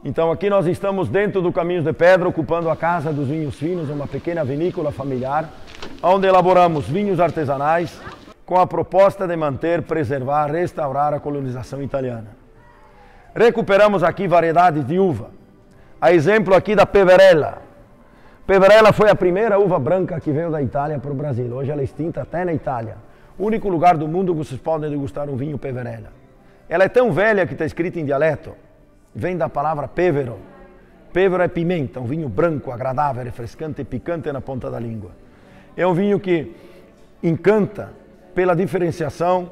Então aqui nós estamos dentro do Caminhos de Pedra, ocupando a Casa dos Vinhos Finos, uma pequena vinícola familiar, onde elaboramos vinhos artesanais com a proposta de manter, preservar, restaurar a colonização italiana. Recuperamos aqui variedades de uva. A exemplo aqui da Peverella. Peverella foi a primeira uva branca que veio da Itália para o Brasil. Hoje ela é extinta até na Itália. O único lugar do mundo que vocês podem degustar um vinho Peverella. Ela é tão velha que está escrita em dialeto. Vem da palavra pevero. Pevero é pimenta, um vinho branco, agradável, refrescante e picante na ponta da língua. É um vinho que encanta pela diferenciação,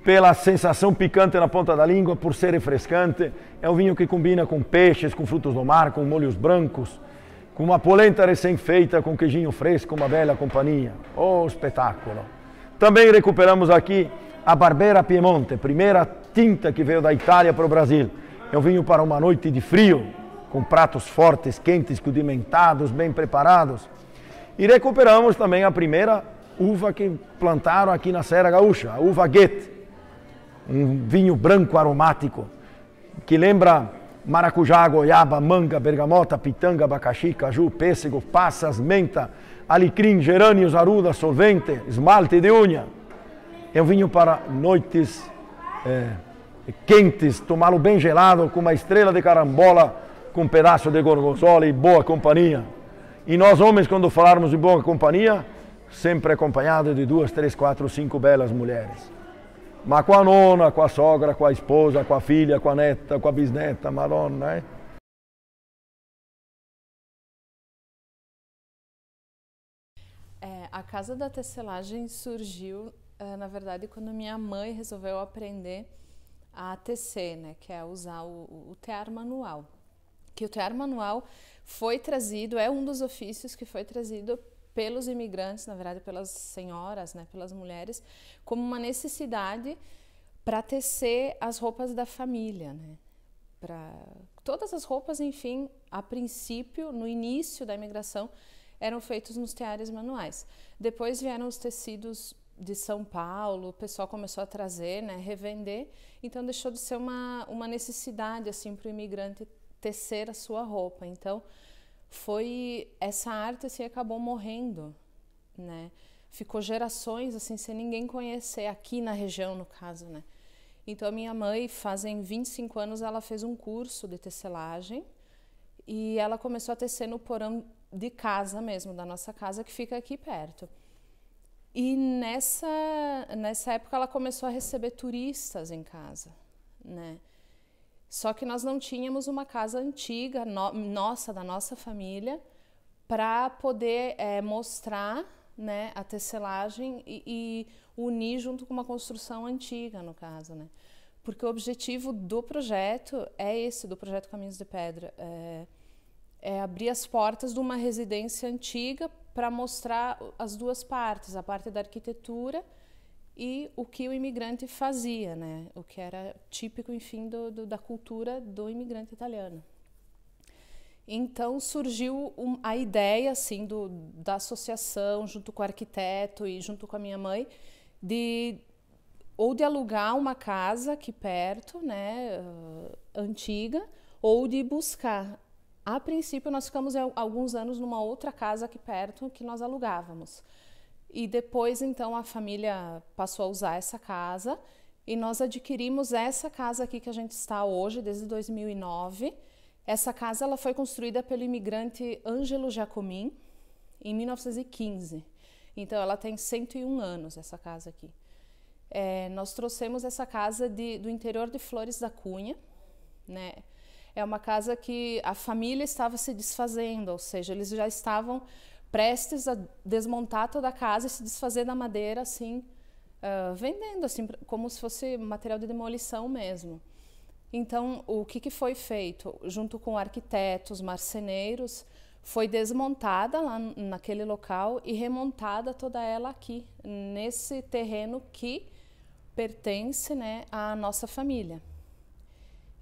pela sensação picante na ponta da língua, por ser refrescante. É um vinho que combina com peixes, com frutos do mar, com molhos brancos, com uma polenta recém-feita, com queijinho fresco, uma bela companhia. Oh, espetáculo! Também recuperamos aqui a Barbera Piemonte, primeira tinta que veio da Itália para o Brasil. É um vinho para uma noite de frio, com pratos fortes, quentes, condimentados, bem preparados. E recuperamos também a primeira uva que plantaram aqui na Serra Gaúcha, a uva Goethe. Um vinho branco aromático, que lembra maracujá, goiaba, manga, bergamota, pitanga, abacaxi, caju, pêssego, passas, menta, alecrim, gerânios, aruda, solvente, esmalte de unha. É um vinho para noites quentes, tomá-lo bem gelado, com uma estrela de carambola, com um pedaço de gorgonzola e boa companhia. E nós homens, quando falarmos de boa companhia, sempre acompanhado de 2, 3, 4, 5 belas mulheres. Mas com a nona, com a sogra, com a esposa, com a filha, com a neta, com a bisneta, madonna, né? A Casa da Tecelagem surgiu, na verdade, quando minha mãe resolveu aprender a tecer, né, que é usar o tear manual. Que o tear manual foi trazido, é um dos ofícios que foi trazido pelos imigrantes, na verdade pelas senhoras, né, pelas mulheres, como uma necessidade para tecer as roupas da família, né? Todas as roupas, enfim, a princípio, no início da imigração, eram feitos nos teares manuais. Depois vieram os tecidos de São Paulo, o pessoal começou a trazer, né, revender, então deixou de ser uma necessidade assim para o imigrante tecer a sua roupa. Então essa arte assim acabou morrendo, né? Ficou gerações assim sem ninguém conhecer aqui na região, no caso, né? Então a minha mãe, fazem 25 anos, ela fez um curso de tecelagem e ela começou a tecer no porão de casa mesmo, da nossa casa, que fica aqui perto. E nessa época ela começou a receber turistas em casa, né? Só que nós não tínhamos uma casa antiga, da nossa família, para poder mostrar, né, a tecelagem e unir junto com uma construção antiga, no caso, né? Porque o objetivo do projeto é esse, do projeto Caminhos de Pedra, é abrir as portas de uma residência antiga para mostrar as duas partes, a parte da arquitetura e o que o imigrante fazia, né? O que era típico, enfim, da cultura do imigrante italiano. Então surgiu a ideia assim, da associação, junto com o arquiteto e junto com a minha mãe, de alugar uma casa aqui perto, né, antiga, ou de buscar. A princípio, nós ficamos alguns anos numa outra casa aqui perto que nós alugávamos. E depois, então, a família passou a usar essa casa e nós adquirimos essa casa aqui que a gente está hoje, desde 2009. Essa casa ela foi construída pelo imigrante Ângelo Giacomin em 1915. Então, ela tem 101 anos, essa casa aqui. Nós trouxemos essa casa do interior de Flores da Cunha, né? É uma casa que a família estava se desfazendo, ou seja, eles já estavam prestes a desmontar toda a casa e se desfazer da madeira, assim, vendendo, assim, como se fosse material de demolição mesmo. Então, o que foi feito? Junto com arquitetos, marceneiros, foi desmontada lá naquele local e remontada toda ela aqui, nesse terreno que pertence, né, à nossa família.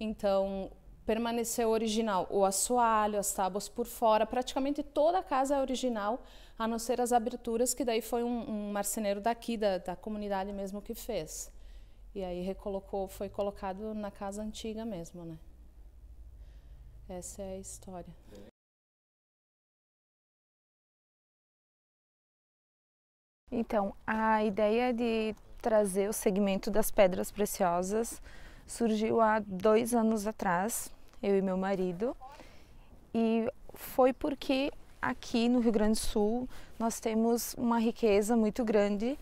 Então, permaneceu original o assoalho, as tábuas por fora, praticamente toda a casa é original, a não ser as aberturas, que daí foi um marceneiro daqui, da comunidade mesmo, que fez. E aí foi colocado na casa antiga mesmo, né? Essa é a história. Então, a ideia de trazer o segmento das pedras preciosas surgiu há 2 anos atrás, eu e meu marido, e foi porque aqui no Rio Grande do Sul nós temos uma riqueza muito grande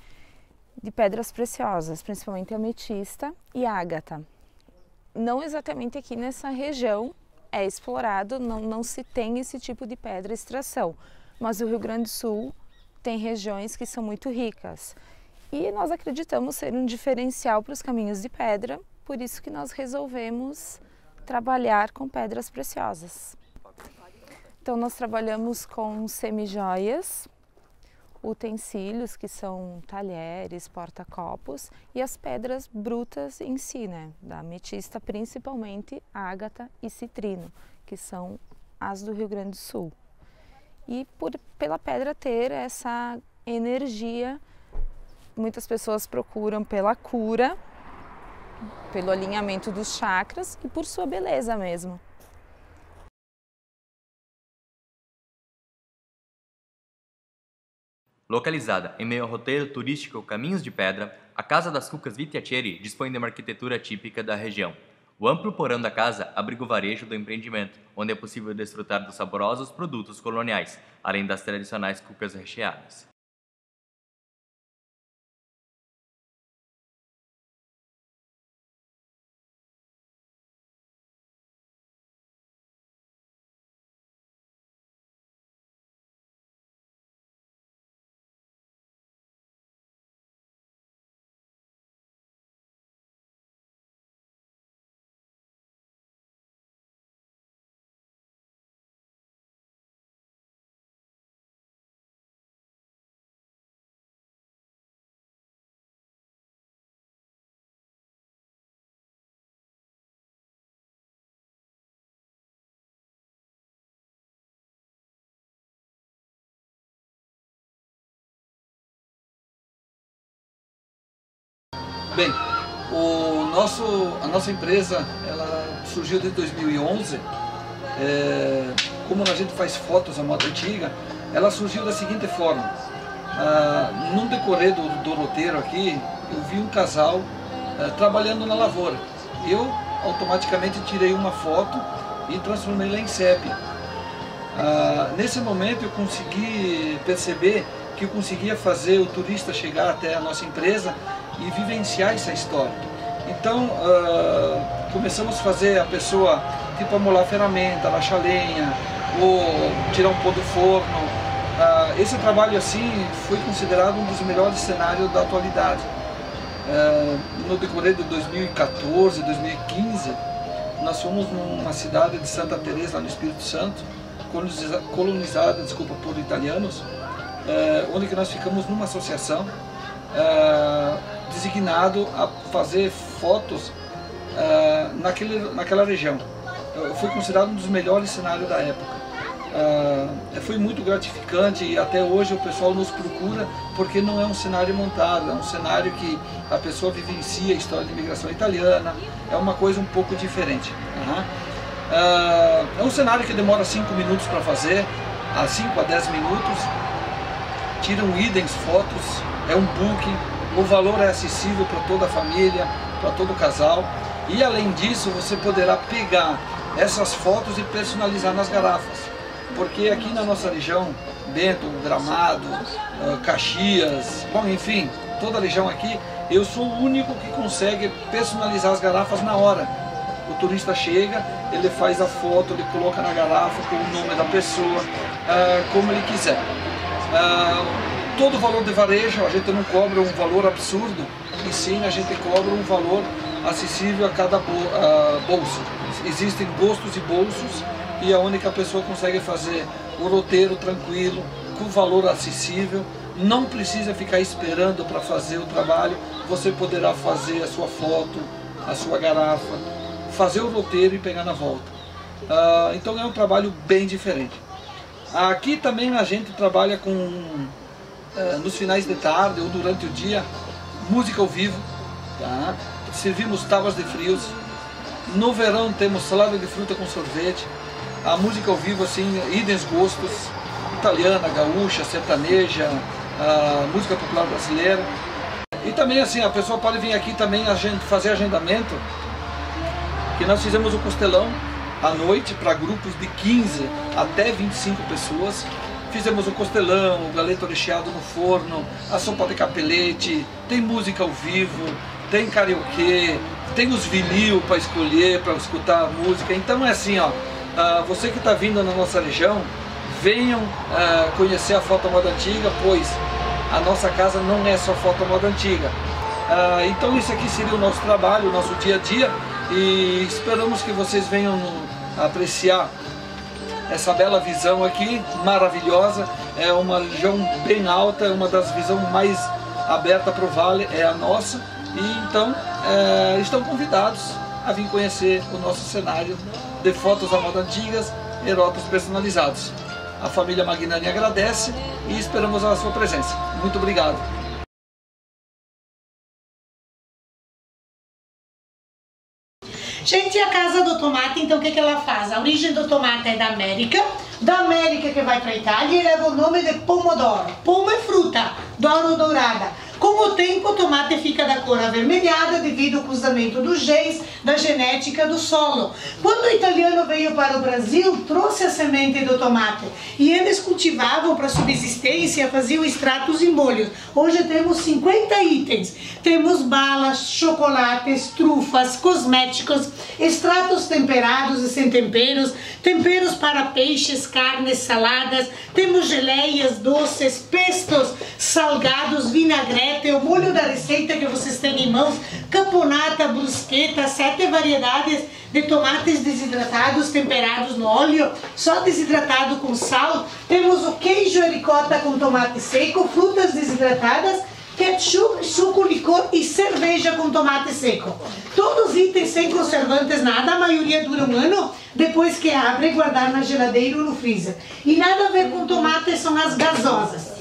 de pedras preciosas, principalmente ametista e ágata. Não exatamente aqui nessa região é explorado, não se tem esse tipo de pedra extração, mas o Rio Grande do Sul tem regiões que são muito ricas e nós acreditamos ser um diferencial para os caminhos de pedra, por isso que nós resolvemos trabalhar com pedras preciosas. Então nós trabalhamos com semijoias, utensílios que são talheres, porta-copos e as pedras brutas em si, né? Da ametista principalmente ágata e citrino, que são as do Rio Grande do Sul. E pela pedra ter essa energia, muitas pessoas procuram pela cura, pelo alinhamento dos chakras e por sua beleza mesmo. Localizada em meio ao roteiro turístico Caminhos de Pedra, a Casa das Cucas Vitiaceri dispõe de uma arquitetura típica da região. O amplo porão da casa abriga o varejo do empreendimento, onde é possível desfrutar dos saborosos produtos coloniais, além das tradicionais cucas recheadas. Bem, a nossa empresa ela surgiu desde 2011. Como a gente faz fotos à moda antiga, ela surgiu da seguinte forma. Num decorrer do roteiro aqui, eu vi um casal trabalhando na lavoura. Eu automaticamente tirei uma foto e transformei-la em sépia. Nesse momento eu consegui perceber que eu conseguia fazer o turista chegar até a nossa empresa e vivenciar essa história. Então começamos a fazer a pessoa tipo amolar ferramenta, lachar lenha ou tirar um pó do forno. Esse trabalho assim foi considerado um dos melhores cenários da atualidade. No decorrer de 2014, 2015, nós fomos numa cidade de Santa Teresa, lá no Espírito Santo, colonizada por italianos, onde que nós ficamos numa associação designado a fazer fotos naquela região. Foi considerado um dos melhores cenários da época. Foi muito gratificante e até hoje o pessoal nos procura porque não é um cenário montado, é um cenário que a pessoa vivencia a história de imigração italiana, é uma coisa um pouco diferente. É um cenário que demora 5 minutos para fazer, 5 a 10 minutos, tiram idens fotos, é um book, o valor é acessível para toda a família, para todo o casal e além disso você poderá pegar essas fotos e personalizar nas garrafas, porque aqui na nossa região, Bento, Gramado, Caxias, bom, enfim, toda a região aqui, eu sou o único que consegue personalizar as garrafas na hora. O turista chega, ele faz a foto, ele coloca na garrafa com o nome da pessoa, como ele quiser. Todo o valor de varejo, a gente não cobra um valor absurdo, e sim a gente cobra um valor acessível a cada bolso. Existem gostos e bolsos, e a única pessoa consegue fazer o roteiro tranquilo, com valor acessível, não precisa ficar esperando para fazer o trabalho, você poderá fazer a sua foto, a sua garrafa, fazer o roteiro e pegar na volta. Então é um trabalho bem diferente. Aqui também a gente trabalha com, nos finais de tarde ou durante o dia, música ao vivo, tá? Servimos tábuas de frios, no verão temos salada de fruta com sorvete, a música ao vivo, assim, idem gostos, italiana, gaúcha, sertaneja, a música popular brasileira. E também, assim, a pessoa pode vir aqui também fazer agendamento, que nós fizemos o costelão à noite para grupos de 15 até 25 pessoas. Fizemos o costelão, o galeto recheado no forno, a sopa de capelete, tem música ao vivo, tem karaokê, tem os vinil para escolher, para escutar a música. Então é assim, ó, você que está vindo na nossa região, venham conhecer a Foto Moda Antiga, pois a nossa casa não é só Foto Moda Antiga. Então isso aqui seria o nosso trabalho, o nosso dia a dia, e esperamos que vocês venham apreciar essa bela visão aqui, maravilhosa. É uma região bem alta, é uma das visões mais abertas para o vale, é a nossa. E então estão convidados a vir conhecer o nosso cenário de fotos à moda antigas e rótulos personalizados. A família Magnani agradece e esperamos a sua presença. Muito obrigado. Gente, a Casa do Tomate, então o que ela faz? A origem do tomate é da América que vai para a Itália e leva o nome de pomodoro. Pomo é fruta, doro dourada. Com o tempo, o tomate fica da cor avermelhada devido ao cruzamento dos genes, da genética do solo. Quando o italiano veio para o Brasil, trouxe a semente do tomate e eles cultivavam para subsistência, faziam extratos e molhos. Hoje temos 50 itens. Temos balas, chocolates, trufas, cosméticos, extratos temperados e sem temperos, temperos para peixes, carnes, saladas, temos geleias, doces, pestos, salgados, vinagrete, o molho da receita que vocês têm em mãos, caponata, brusqueta, 7 variedades de tomates desidratados, temperados no óleo, só desidratado com sal. Temos o queijo e ricota com tomate seco, frutas desidratadas, ketchup, suco, licor e cerveja com tomate seco. Todos itens sem conservantes, nada, a maioria dura um ano, depois que abre, guardar na geladeira ou no freezer. E nada a ver com tomate são as gasosas.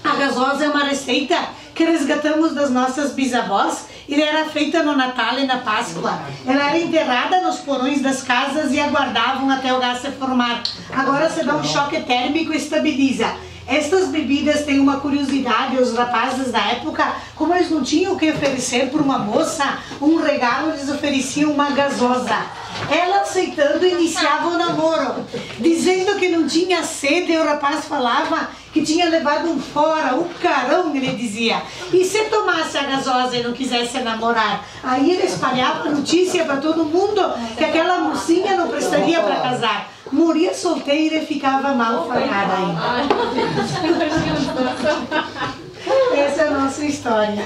A gasosa é uma receita que resgatamos das nossas bisavós e era feita no Natal e na Páscoa. Ela era enterrada nos porões das casas e aguardavam até o gás se formar. Agora se dá um choque térmico e estabiliza. Estas bebidas têm uma curiosidade, os rapazes da época, como eles não tinham o que oferecer para uma moça, um regalo, eles ofereciam uma gasosa. Ela aceitando iniciava o namoro, dizendo que não tinha sede, o rapaz falava que tinha levado um fora, um carão, ele dizia. E se tomasse a gasosa e não quisesse namorar, aí ele espalhava a notícia para todo mundo que aquela mocinha não prestaria para casar. Moria solteira e ficava mal falhada ainda. Essa é a nossa história.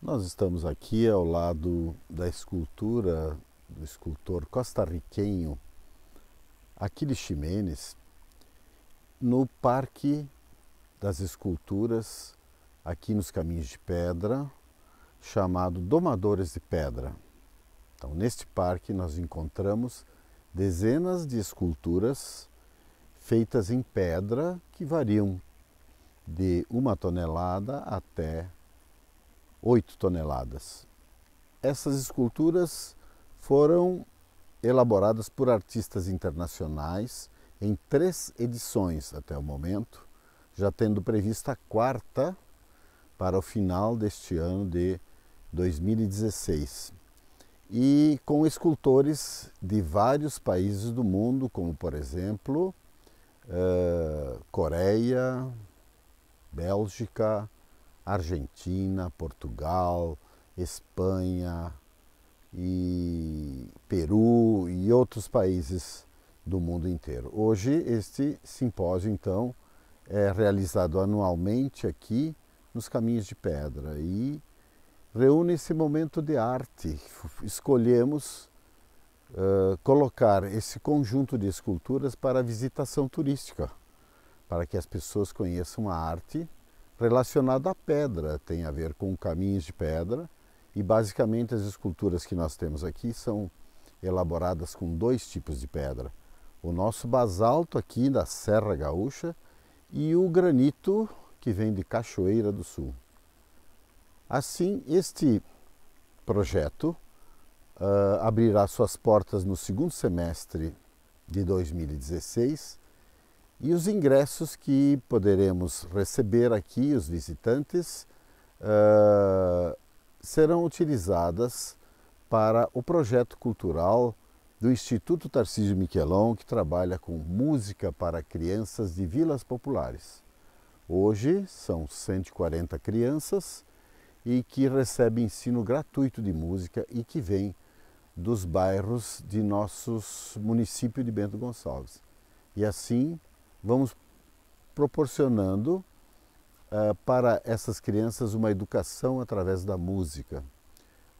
Nós estamos aqui ao lado da escultura do escultor costarriquenho Aquiles Ximenes, no Parque das Esculturas, aqui nos Caminhos de Pedra, chamado Domadores de Pedra. Então, neste parque nós encontramos dezenas de esculturas feitas em pedra que variam de 1 tonelada até 8 toneladas. Essas esculturas foram elaboradas por artistas internacionais em 3 edições até o momento, já tendo prevista a 4ª para o final deste ano de 2016. E com escultores de vários países do mundo, como por exemplo, Coreia, Bélgica, Argentina, Portugal, Espanha e Peru e outros países do mundo inteiro. Hoje este simpósio então é realizado anualmente aqui nos Caminhos de Pedra e reúne esse momento de arte. Escolhemos colocar esse conjunto de esculturas para a visitação turística, para que as pessoas conheçam a arte relacionada à pedra, tem a ver com caminhos de pedra e basicamente as esculturas que nós temos aqui são elaboradas com 2 tipos de pedra. O nosso basalto aqui da Serra Gaúcha e o granito que vem de Cachoeira do Sul. Assim, este projeto abrirá suas portas no segundo semestre de 2016 e os ingressos que poderemos receber aqui, os visitantes, serão utilizadas para o projeto cultural do Instituto Tarcísio Miquelon, que trabalha com música para crianças de vilas populares. Hoje são 140 crianças e que recebem ensino gratuito de música e que vêm dos bairros de nossos municípios de Bento Gonçalves. E assim vamos proporcionando para essas crianças uma educação através da música,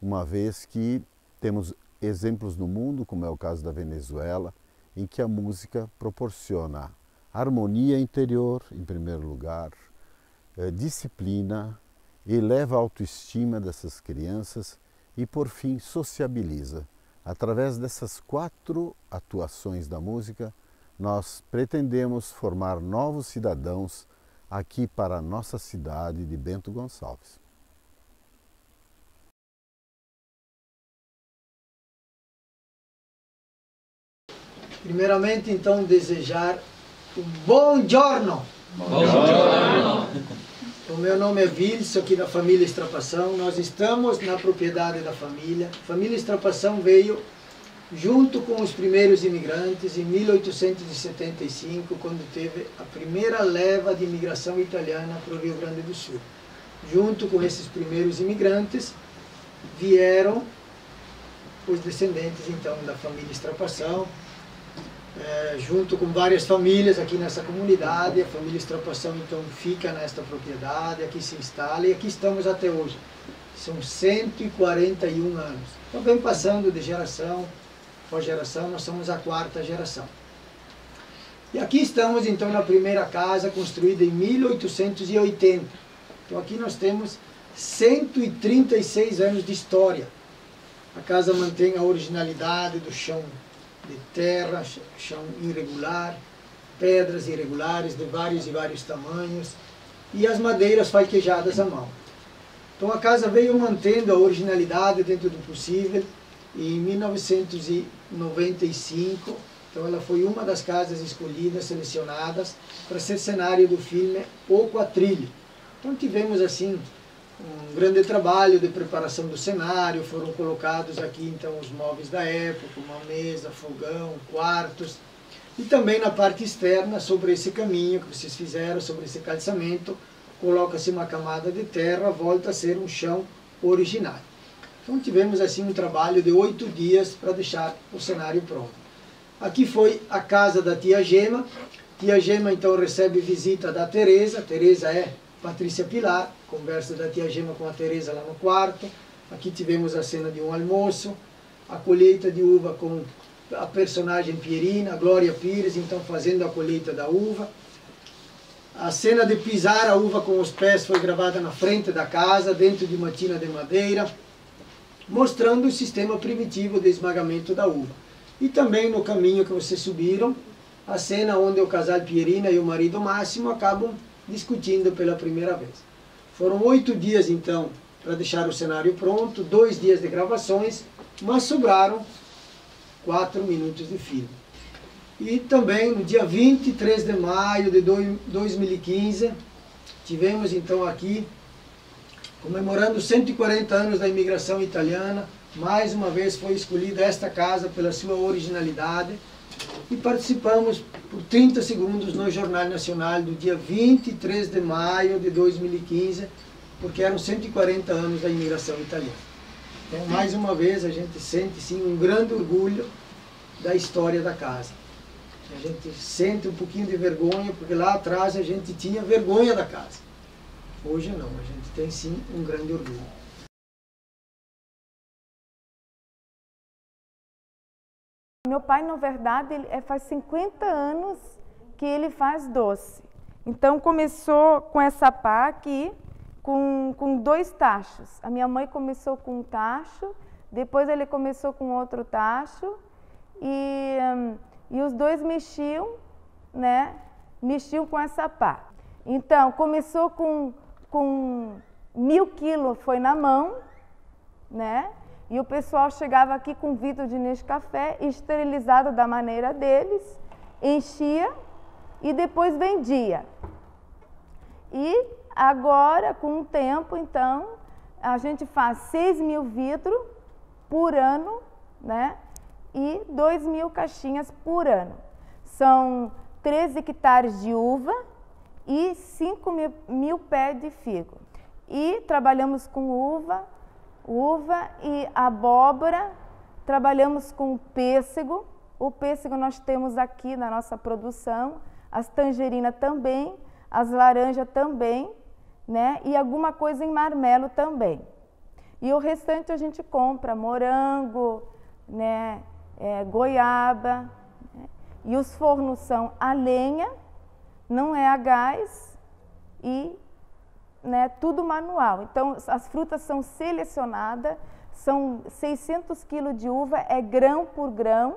uma vez que temos exemplos no mundo, como é o caso da Venezuela, em que a música proporciona harmonia interior, em primeiro lugar, disciplina, eleva a autoestima dessas crianças e, por fim, sociabiliza. Através dessas 4 atuações da música, nós pretendemos formar novos cidadãos aqui para a nossa cidade de Bento Gonçalves. Primeiramente, então, desejar um bom giorno. Bom giorno. O meu nome é Wilson, aqui da família Estrapação. Nós estamos na propriedade da família. A família Estrapação veio junto com os primeiros imigrantes em 1875, quando teve a primeira leva de imigração italiana para o Rio Grande do Sul. Junto com esses primeiros imigrantes vieram os descendentes, então, da família Estrapação, junto com várias famílias aqui nessa comunidade. A família Estrapação então fica nesta propriedade, aqui se instala e aqui estamos até hoje. São 141 anos. Então vem passando de geração por geração, nós somos a 4ª geração. E aqui estamos então na primeira casa, construída em 1880. Então aqui nós temos 136 anos de história. A casa mantém a originalidade do chão de terra, chão irregular, pedras irregulares de vários e vários tamanhos e as madeiras falquejadas à mão. Então a casa veio mantendo a originalidade dentro do possível. Em 1995, então ela foi uma das casas escolhidas, selecionadas para ser cenário do filme O Quatrilho. Então tivemos assim um grande trabalho de preparação do cenário, foram colocados aqui então os móveis da época, uma mesa, fogão, quartos, e também na parte externa, sobre esse caminho que vocês fizeram, sobre esse calçamento, coloca-se uma camada de terra, volta a ser um chão original. Então tivemos assim um trabalho de 8 dias para deixar o cenário pronto. Aqui foi a casa da tia Gema. Tia Gema então recebe visita da Teresa. Teresa é Patrícia Pilar, conversa da tia Gema com a Teresa lá no quarto. Aqui tivemos a cena de um almoço, a colheita de uva com a personagem Pierina, a Glória Pires, então fazendo a colheita da uva. A cena de pisar a uva com os pés foi gravada na frente da casa, dentro de uma tina de madeira, mostrando o sistema primitivo de esmagamento da uva. E também no caminho que vocês subiram, a cena onde o casal Pierina e o marido Máximo acabam discutindo pela primeira vez. Foram 8 dias então para deixar o cenário pronto, 2 dias de gravações, mas sobraram 4 minutos de filme. E também no dia 23 de maio de 2015, tivemos então aqui, comemorando 140 anos da imigração italiana, mais uma vez foi escolhida esta casa pela sua originalidade e participamos por 30 segundos no Jornal Nacional do dia 23 de maio de 2015, porque eram 140 anos da imigração italiana. Então, mais uma vez, a gente sente sim um grande orgulho da história da casa. A gente sente um pouquinho de vergonha, porque lá atrás a gente tinha vergonha da casa. Hoje não, a gente tem sim um grande orgulho. Meu pai, na verdade, faz 50 anos que ele faz doce. Então começou com essa pá aqui, com 2 tachos. A minha mãe começou com um tacho, depois ele começou com outro tacho e os 2 mexiam, né? Mexiam com essa pá. Então começou com 1000 quilos, foi na mão, né? E o pessoal chegava aqui com vidro de Nescafé, esterilizado da maneira deles, enchia e depois vendia. E agora, com o tempo, então, a gente faz 6.000 vidros por ano, né? E 2.000 caixinhas por ano. São 13 hectares de uva e 5.000 pés de figo. E trabalhamos com uva e abóbora, trabalhamos com pêssego. O pêssego nós temos aqui na nossa produção, as tangerinas também, as laranjas também, né? E alguma coisa em marmelo também. E o restante a gente compra morango, né? Goiaba, né? E os fornos são a lenha, não é a gás e, né, tudo manual. Então as frutas são selecionadas, são 600 kg de uva, é grão por grão,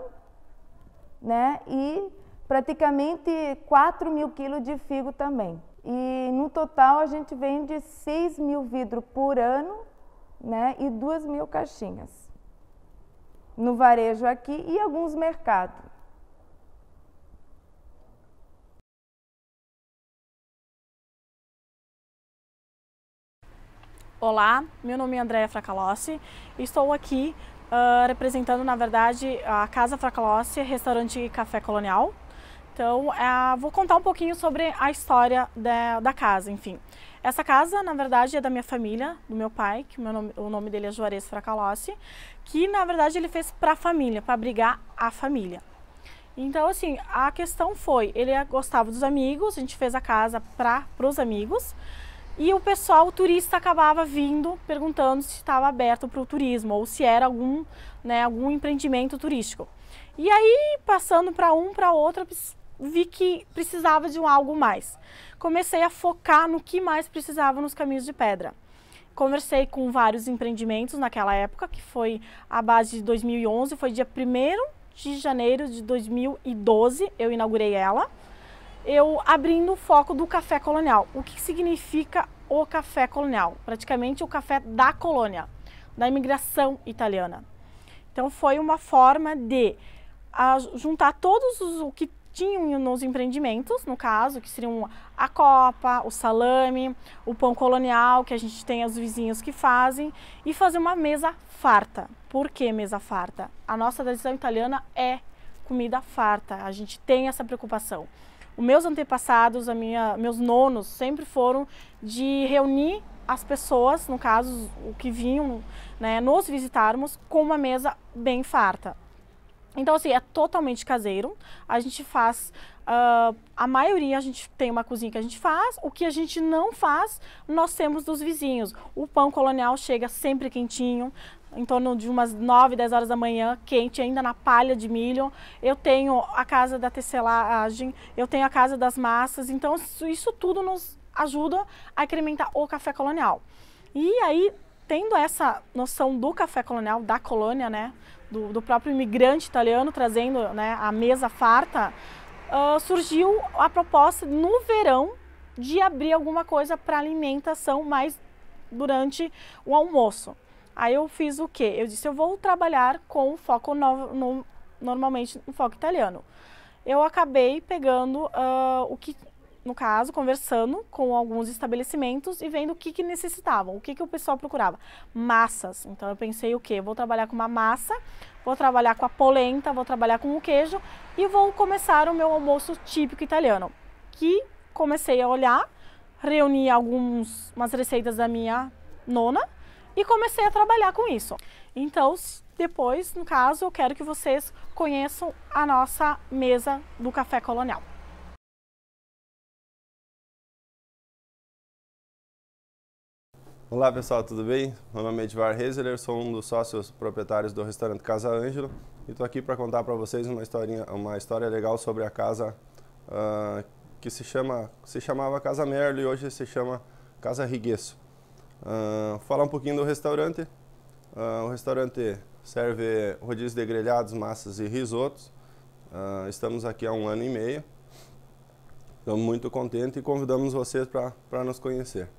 né? E praticamente 4.000 kg de figo também. E no total a gente vende 6.000 vidros por ano, né? E 2.000 caixinhas. No varejo aqui e alguns mercados. Olá, meu nome é Andréa Fracalossi e estou aqui representando, na verdade, a Casa Fracalossi, restaurante e café colonial. Então, vou contar um pouquinho sobre a história da casa, enfim. Essa casa, na verdade, é da minha família, do meu pai, que o nome dele é Juarez Fracalossi, que, na verdade, ele fez para a família, para abrigar a família. Então, assim, a questão foi, ele gostava dos amigos, a gente fez a casa para os amigos, e o pessoal, o turista, acabava vindo, perguntando se estava aberto para o turismo, ou se era algum empreendimento turístico. E aí, passando para um, para outro, vi que precisava de algo mais. Comecei a focar no que mais precisava nos Caminhos de Pedra. Conversei com vários empreendimentos naquela época, que foi a base de 2011, foi dia 1º de janeiro de 2012, eu inaugurei ela. Eu abrindo o foco do café colonial. O que significa o café colonial? Praticamente o café da colônia, da imigração italiana. Então foi uma forma de juntar todos o que tinham nos empreendimentos, no caso, que seriam a copa, o salame, o pão colonial, que a gente tem os vizinhos que fazem, e fazer uma mesa farta. Por que mesa farta? A nossa tradição italiana é comida farta, a gente tem essa preocupação. Os meus antepassados, meus nonos, sempre foram de reunir as pessoas, no caso, o que vinham, né, nos visitarmos, com uma mesa bem farta. Então, assim, é totalmente caseiro. A gente faz, a maioria, a gente tem uma cozinha que a gente faz. O que a gente não faz, nós temos dos vizinhos. O pão colonial chega sempre quentinho, em torno de umas 9, 10 horas da manhã, quente, ainda na palha de milho. Eu tenho a casa da tecelagem, eu tenho a casa das massas. Então, isso tudo nos ajuda a incrementar o café colonial. E aí, tendo essa noção do café colonial, da colônia, né, do próprio imigrante italiano, trazendo, né, a mesa farta, surgiu a proposta no verão de abrir alguma coisa para alimentação mais durante o almoço. Aí eu fiz o quê? Eu disse, eu vou trabalhar com foco normalmente no foco italiano. Eu acabei pegando no caso, conversando com alguns estabelecimentos e vendo o que necessitavam, o que o pessoal procurava. Massas. Então eu pensei o quê? Eu vou trabalhar com uma massa, vou trabalhar com a polenta, vou trabalhar com o queijo e vou começar o meu almoço típico italiano. Que comecei a olhar, reuni umas receitas da minha nona e comecei a trabalhar com isso. Então, depois, no caso, eu quero que vocês conheçam a nossa mesa do café colonial. Olá pessoal, tudo bem? Meu nome é Edvar Rezeler, sou um dos sócios proprietários do restaurante Casa Ângelo e estou aqui para contar para vocês uma história legal sobre a casa que se chamava Casa Merlo e hoje se chama Casa Riguesso. Falar um pouquinho do restaurante. O restaurante serve rodízio de grelhados, massas e risotos. Estamos aqui há 1 ano e meio. Estamos muito contentes e convidamos vocês para nos conhecer.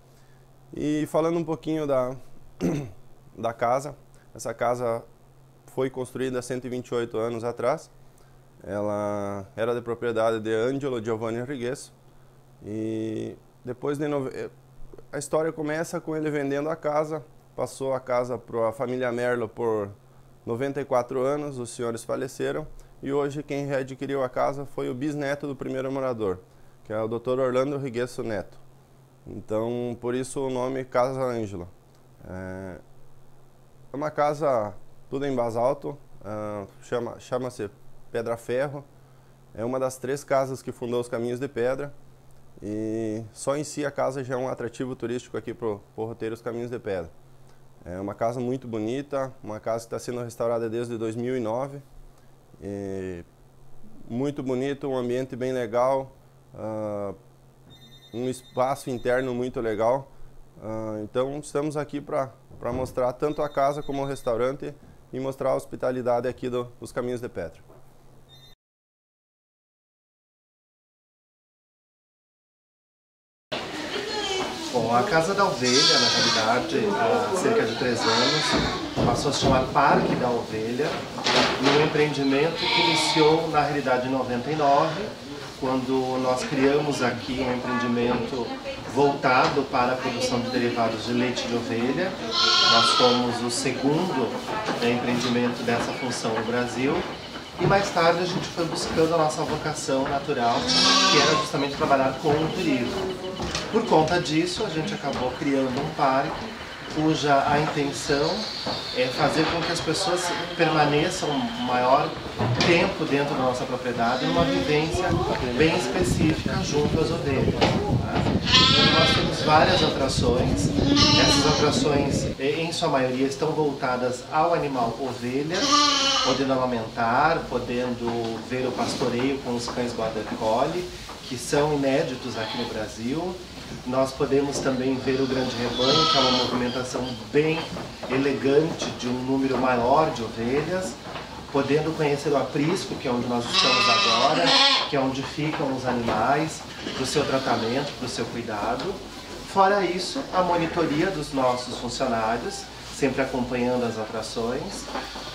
E falando um pouquinho da casa, Essa casa foi construída há 128 anos atrás. Ela era de propriedade de Angelo Giovanni Righesso. E depois a história começa com ele vendendo a casa. Passou a casa para a família Merlo por 94 anos, os senhores faleceram. E hoje quem readquiriu a casa foi o bisneto do primeiro morador, que é o Dr. Orlando Righesso Neto. Então, por isso o nome Casa Ângela. É uma casa tudo em basalto, chama-se Pedra Ferro. É uma das 3 casas que fundou os Caminhos de Pedra. E só em si a casa já é um atrativo turístico aqui para o roteiro Os Caminhos de Pedra. É uma casa muito bonita, uma casa que está sendo restaurada desde 2009. Muito bonito, um ambiente bem legal, um espaço interno muito legal. Então estamos aqui para mostrar tanto a casa como o restaurante e mostrar a hospitalidade aqui dos Caminhos de Pedra. Bom, a Casa da Ovelha, na realidade, há cerca de 3 anos, passou a se chamar Parque da Ovelha, num empreendimento que iniciou, na realidade, em 99, quando nós criamos aqui um empreendimento voltado para a produção de derivados de leite de ovelha. Nós fomos o segundo empreendimento dessa função no Brasil. E mais tarde a gente foi buscando a nossa vocação natural, que era justamente trabalhar com o turismo. Por conta disso, a gente acabou criando um parque cuja a intenção é fazer com que as pessoas permaneçam o maior tempo dentro da nossa propriedade, numa vivência bem específica junto às ovelhas. Então, nós temos várias atrações. Essas atrações, em sua maioria, estão voltadas ao animal ovelha, podendo amamentar, podendo ver o pastoreio com os cães border collie, que são inéditos aqui no Brasil. Nós podemos também ver o grande rebanho, que é uma movimentação bem elegante de um número maior de ovelhas, podendo conhecer o aprisco, que é onde nós estamos agora, que é onde ficam os animais, para o seu tratamento, para o seu cuidado. Fora isso, a monitoria dos nossos funcionários, sempre acompanhando as atrações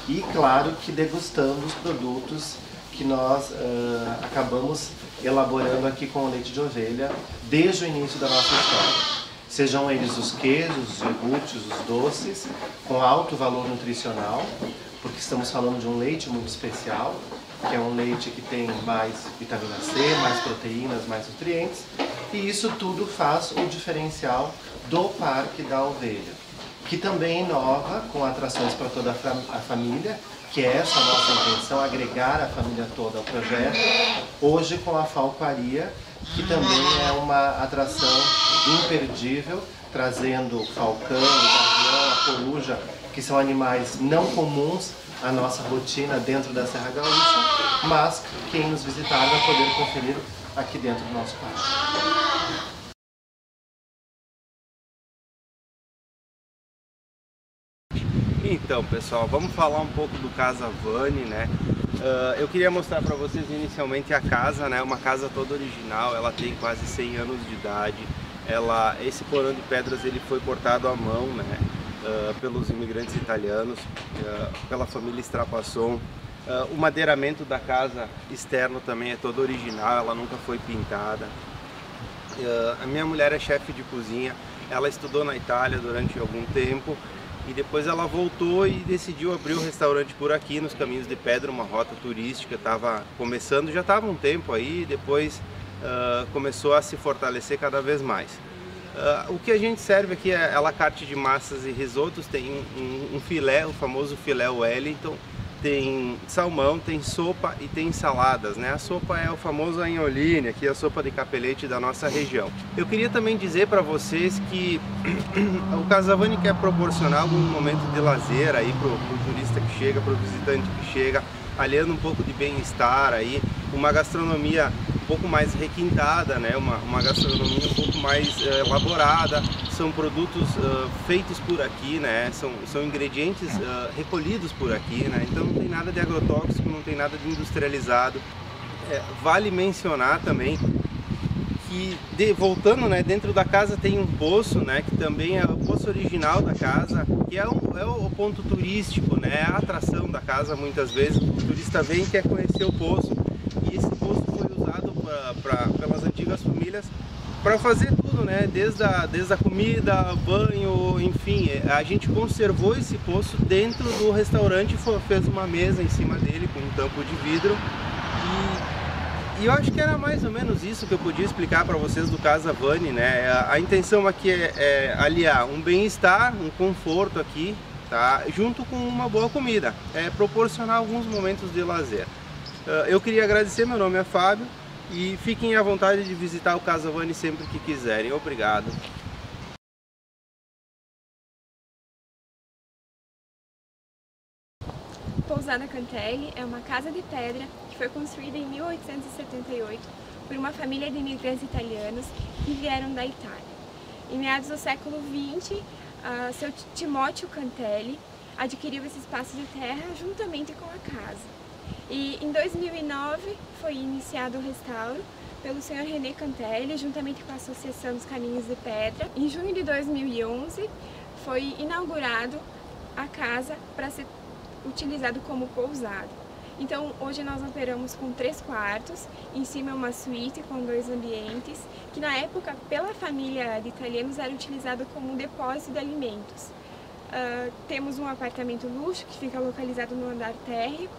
e, claro, que degustando os produtos que nós acabamos elaborando aqui com o leite de ovelha desde o início da nossa história. Sejam eles os queijos, os iogurtes, os doces, com alto valor nutricional, porque estamos falando de um leite muito especial, que é um leite que tem mais vitamina C, mais proteínas, mais nutrientes, e isso tudo faz o diferencial do Parque da Ovelha, que também inova com atrações para toda a família, que é essa a nossa intenção, agregar a família toda ao projeto, hoje com a falcoaria, que também é uma atração imperdível, trazendo o falcão, o gavião, a coruja, que são animais não comuns à nossa rotina dentro da Serra Gaúcha, mas quem nos visitar vai poder conferir aqui dentro do nosso parque. Então, pessoal, vamos falar um pouco do Casa Vani, né? Eu queria mostrar para vocês inicialmente a casa, né? Uma casa toda original, ela tem quase 100 anos de idade. Esse porão de pedras ele foi cortado à mão, né? Pelos imigrantes italianos, pela família Strapasson. O madeiramento da casa externo também é todo original, ela nunca foi pintada. A minha mulher é chefe de cozinha, ela estudou na Itália durante algum tempo e depois ela voltou e decidiu abrir um restaurante por aqui nos Caminhos de Pedra, uma rota turística. Estava começando, já estava um tempo aí, depois começou a se fortalecer cada vez mais. O que a gente serve aqui é a la carte de massas e risotos. Tem um filé, o famoso filé Wellington, tem salmão, tem sopa e tem saladas, né? A sopa é o famoso agnoline, aqui a sopa de capelete da nossa região. Eu queria também dizer para vocês que o Casa Vani quer proporcionar algum momento de lazer aí pro turista que chega, pro visitante que chega, aliando um pouco de bem-estar aí, uma gastronomia um pouco mais requintada, né? Uma gastronomia um pouco mais elaborada. São produtos feitos por aqui, né? São ingredientes recolhidos por aqui, né? Então não tem nada de agrotóxico, não tem nada de industrializado. Vale mencionar também que, voltando, né, dentro da casa tem um poço, né, que também o poço poço original da casa, que é o ponto turístico, né? A atração da casa. Muitas vezes o turista vem e quer conhecer o poço, e esse poço foi usado pelas antigas famílias para fazer tudo, né? Desde a comida, banho, enfim. A gente conservou esse poço dentro do restaurante, fez uma mesa em cima dele com um tampo de vidro. E eu acho que era mais ou menos isso que eu podia explicar para vocês do Casa Vani, né? A intenção aqui é aliar um bem-estar, um conforto aqui, tá? Junto com uma boa comida, proporcionar alguns momentos de lazer. Eu queria agradecer, meu nome é Fábio, e fiquem à vontade de visitar o Casa Vani sempre que quiserem. Obrigado. Pousada Cantelli é uma casa de pedra que foi construída em 1878 por uma família de imigrantes italianos que vieram da Itália. Em meados do século XX, seu Timóteo Cantelli adquiriu esse espaço de terra juntamente com a casa. E em 2009 foi iniciado o restauro pelo Sr. René Cantelli, juntamente com a Associação dos Caminhos de Pedra. Em junho de 2011 foi inaugurado a casa para ser utilizado como pousada. Então hoje nós operamos com 3 quartos, em cima é uma suíte com 2 ambientes, que na época pela família de italianos era utilizado como um depósito de alimentos. Temos um apartamento luxo que fica localizado no andar térreo.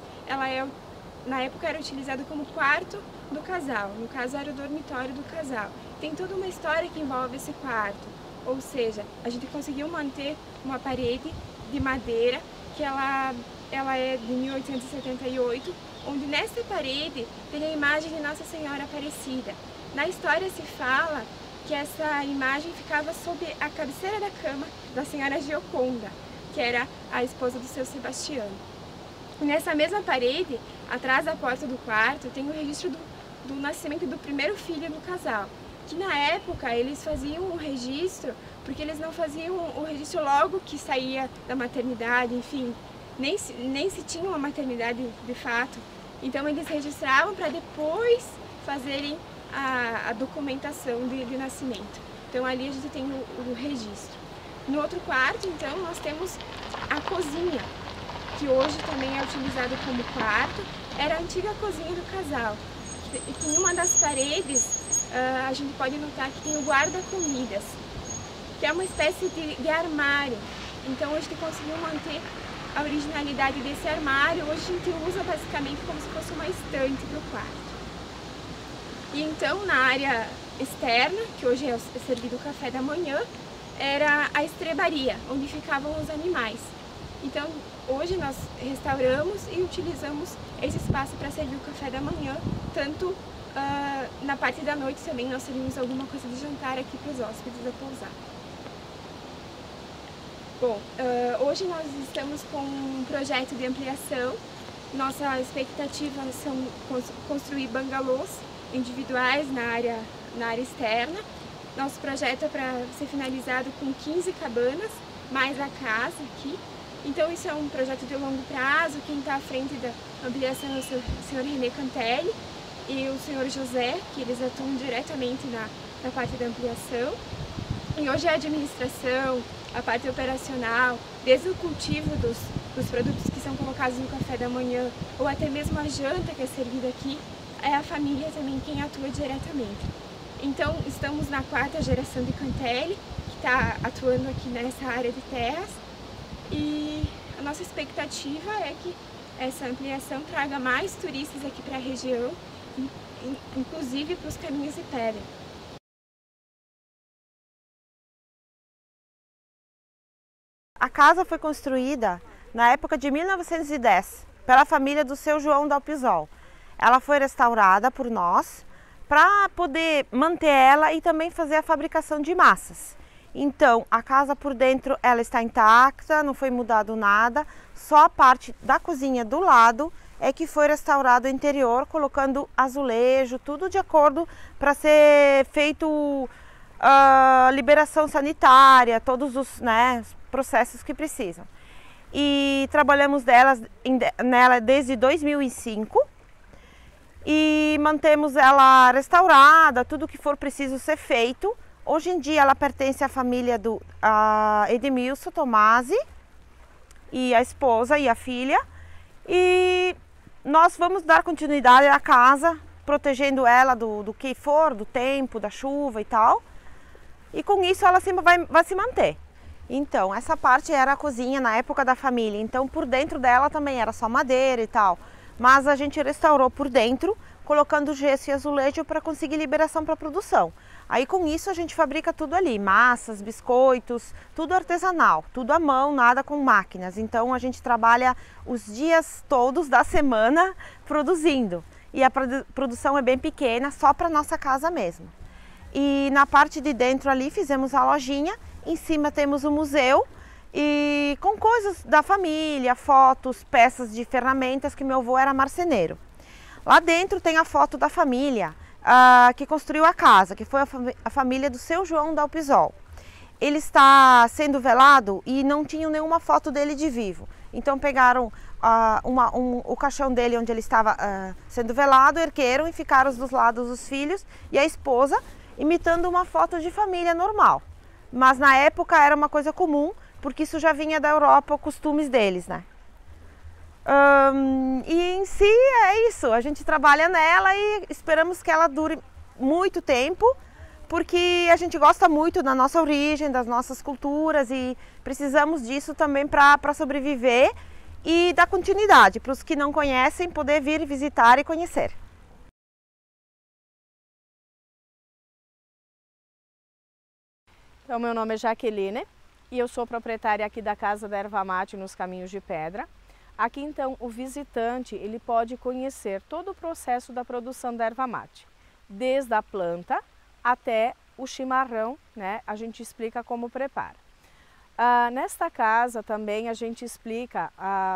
Na época era utilizado como quarto do casal, no caso era o dormitório do casal. Tem toda uma história que envolve esse quarto, ou seja, a gente conseguiu manter uma parede de madeira que ela é de 1878, onde nessa parede tem a imagem de Nossa Senhora Aparecida. Na história se fala que essa imagem ficava sob a cabeceira da cama da Senhora Gioconda, que era a esposa do seu Sebastiano. Nessa mesma parede, atrás da porta do quarto, tem o registro do nascimento do primeiro filho do casal, que na época eles faziam um registro, porque eles não faziam o registro logo que saía da maternidade, enfim, nem se tinha uma maternidade de fato. Então eles registravam para depois fazerem a documentação de nascimento. Então ali a gente tem o registro. No outro quarto, então, nós temos a cozinha, que hoje também é utilizado como quarto. Era a antiga cozinha do casal. E em uma das paredes a gente pode notar que tem o guarda-comidas, que é uma espécie de armário. Então a gente conseguiu manter a originalidade desse armário. Hoje a gente usa basicamente como se fosse uma estante para o quarto. E então na área externa, que hoje é servido o café da manhã, era a estrebaria, onde ficavam os animais. Então hoje nós restauramos e utilizamos esse espaço para servir o café da manhã, tanto na parte da noite também nós servimos alguma coisa de jantar aqui para os hóspedes da pousada. Bom, hoje nós estamos com um projeto de ampliação. Nossa expectativa são construir bangalôs individuais na área externa. Nosso projeto é para ser finalizado com 15 cabanas, mais a casa aqui. Então isso é um projeto de longo prazo. Quem está à frente da ampliação é o Sr. René Cantelli e o Sr. José, que eles atuam diretamente na parte da ampliação. E hoje a administração, a parte operacional, desde o cultivo dos produtos que são colocados no café da manhã, ou até mesmo a janta que é servida aqui, é a família também quem atua diretamente. Então estamos na 4ª geração de Cantelli, que está atuando aqui nessa área de terras, e a nossa expectativa é que essa ampliação traga mais turistas aqui para a região, inclusive para os caminhos de pedra. A casa foi construída na época de 1910 pela família do seu João Dalpisol. Ela foi restaurada por nós para poder manter ela e também fazer a fabricação de massas. Então a casa por dentro ela está intacta, não foi mudado nada, só a parte da cozinha do lado é que foi restaurado o interior, colocando azulejo, tudo de acordo para ser feito liberação sanitária, todos os processos que precisam. E trabalhamos nela desde 2005 e mantemos ela restaurada, tudo que for preciso ser feito. Hoje em dia ela pertence à família do Edmilson Tomasi e a esposa e a filha. E nós vamos dar continuidade à casa, protegendo ela do que for, do tempo, da chuva e tal. E com isso ela sempre vai se manter. Então, essa parte era a cozinha na época da família. Então, por dentro dela também era só madeira e tal. Mas a gente restaurou por dentro, colocando gesso e azulejo para conseguir liberação para a produção. Aí com isso a gente fabrica tudo ali, massas, biscoitos, tudo artesanal, tudo à mão, nada com máquinas. Então a gente trabalha os dias todos da semana produzindo. E a produção é bem pequena, só para nossa casa mesmo. E na parte de dentro ali fizemos a lojinha, em cima temos o museu e com coisas da família, fotos, peças de ferramentas, que meu avô era marceneiro. Lá dentro tem a foto da família que construiu a casa, que foi a família do seu João Dalpisol. Ele está sendo velado e não tinham nenhuma foto dele de vivo. Então pegaram o caixão dele onde ele estava sendo velado, ergueram e ficaram dos lados os filhos e a esposa, imitando uma foto de família normal. Mas na época era uma coisa comum, porque isso já vinha da Europa, costumes deles, né? E em si é isso, a gente trabalha nela e esperamos que ela dure muito tempo, porque a gente gosta muito da nossa origem, das nossas culturas e precisamos disso também para sobreviver e dar continuidade para os que não conhecem poder vir visitar e conhecer. Então, meu nome é Jaqueline e eu sou proprietária aqui da Casa da Erva Mate nos Caminhos de Pedra. Aqui então o visitante ele pode conhecer todo o processo da produção da erva mate, desde a planta até o chimarrão, né? A gente explica como prepara. Nesta casa também a gente explica